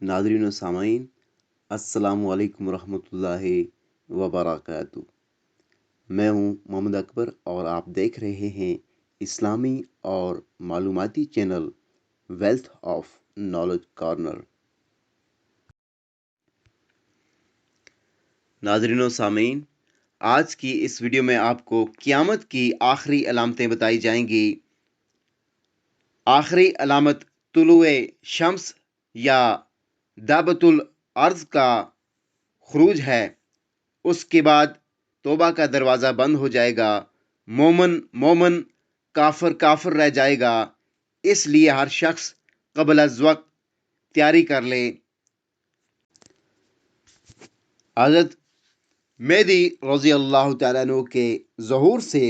Nadreen व सामाईन, अस्सलामुअलैकुम रहमतुल्लाहि व बरकातुहू। मैं हूँ मोहम्मद अकबर और आप देख रहे हैं इस्लामी और मालूमाती channel wealth of knowledge corner. नादरीन व सामाईन, आज की इस वीडियो में आपको क़यामत की आखिरी अलामतें बताई जाएंगी। आखिरी अलामत तुलुए शम्स या दाबतुल अर्ज़ का खुरूज है। उसके बाद तौबा का दरवाज़ा बंद हो जाएगा। मोमन मोमन, काफिर काफिर रह जाएगा। इसलिए हर शख्स क़ब्ल अज़ वक्त तैयारी कर ले। हज़रत मेहदी रज़ी अल्लाह तआला अन्हु के ज़हूर से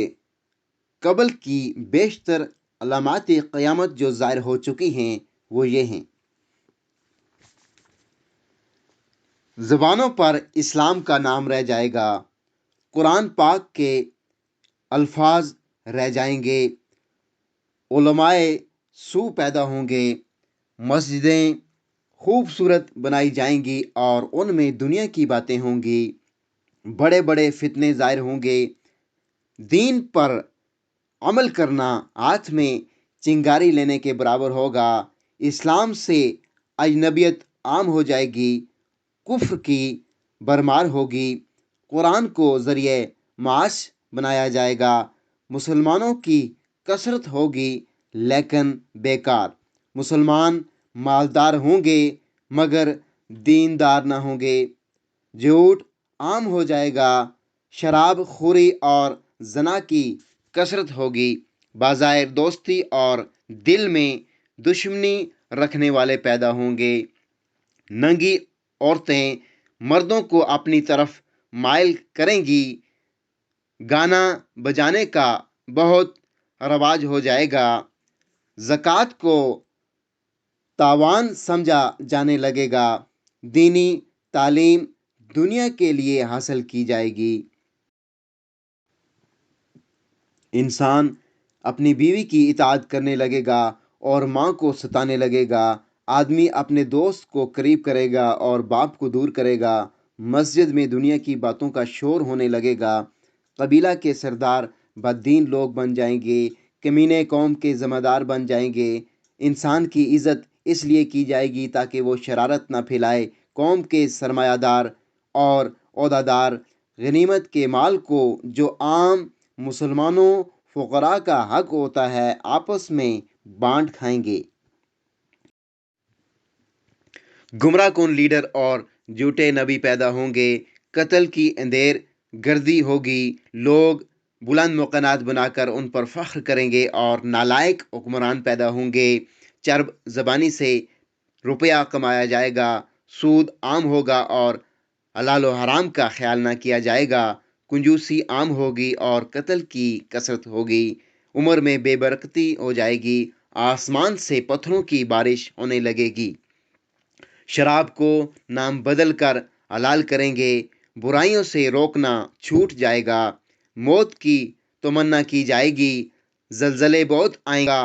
क़ब्ल की बेशतर अलामात क़यामत जो ज़ाहिर हो चुकी हैं वो ये हैं। ज़बानों पर इस्लाम का नाम रह जाएगा। कुरान पाक के अल्फाज रह जाएंगे। उलमाए सू पैदा होंगे। मस्जिदें खूबसूरत बनाई जाएंगी और उनमें दुनिया की बातें होंगी। बड़े बड़े फितने ज़ाहिर होंगे। दीन पर अमल करना हाथ में चिंगारी लेने के बराबर होगा। इस्लाम से अजनबियत आम हो जाएगी। कुफ्र की भरमार होगी। कुरान को ज़रिए माश बनाया जाएगा। मुसलमानों की कसरत होगी लेकिन बेकार। मुसलमान मालदार होंगे मगर दीनदार न होंगे। झूठ आम हो जाएगा। शराब खोरी और जना की कसरत होगी। बाज़ाहिर दोस्ती और दिल में दुश्मनी रखने वाले पैदा होंगे। नंगी औरतें मर्दों को अपनी तरफ माइल करेंगी। गाना बजाने का बहुत रवाज हो जाएगा। ज़कात को तावान समझा जाने लगेगा। दीनी तालीम दुनिया के लिए हासिल की जाएगी। इंसान अपनी बीवी की इताअत करने लगेगा और माँ को सताने लगेगा। आदमी अपने दोस्त को करीब करेगा और बाप को दूर करेगा। मस्जिद में दुनिया की बातों का शोर होने लगेगा। कबीला के सरदार बददीन लोग बन जाएंगे। कमीने कौम के ज़िम्मेदार बन जाएंगे। इंसान की इज़्ज़त इसलिए की जाएगी ताकि वो शरारत न फैलाए। कौम के सरमायादार और ओहदादार गनीमत के माल को जो आम मुसलमानों फ़ुक़रा का हक होता है आपस में बांट खाएंगे। गुमराह कौन लीडर और झूठे नबी पैदा होंगे। कत्ल की अंधेर गर्दी होगी। लोग बुलंद मुक़न्नात बनाकर उन पर फ़ख्र करेंगे और नालायक हुक्मरान पैदा होंगे। चर्ब ज़बानी से रुपया कमाया जाएगा। सूद आम होगा और हलाल व हराम का ख्याल न किया जाएगा। कंजूसी आम होगी और कत्ल की कसरत होगी। उम्र में बेबरकती हो जाएगी। आसमान से पत्थरों की बारिश होने लगेगी। शराब को नाम बदल कर हलाल करेंगे। बुराइयों से रोकना छूट जाएगा। मौत की तमन्ना की जाएगी। ज़लज़ले बहुत आएगा।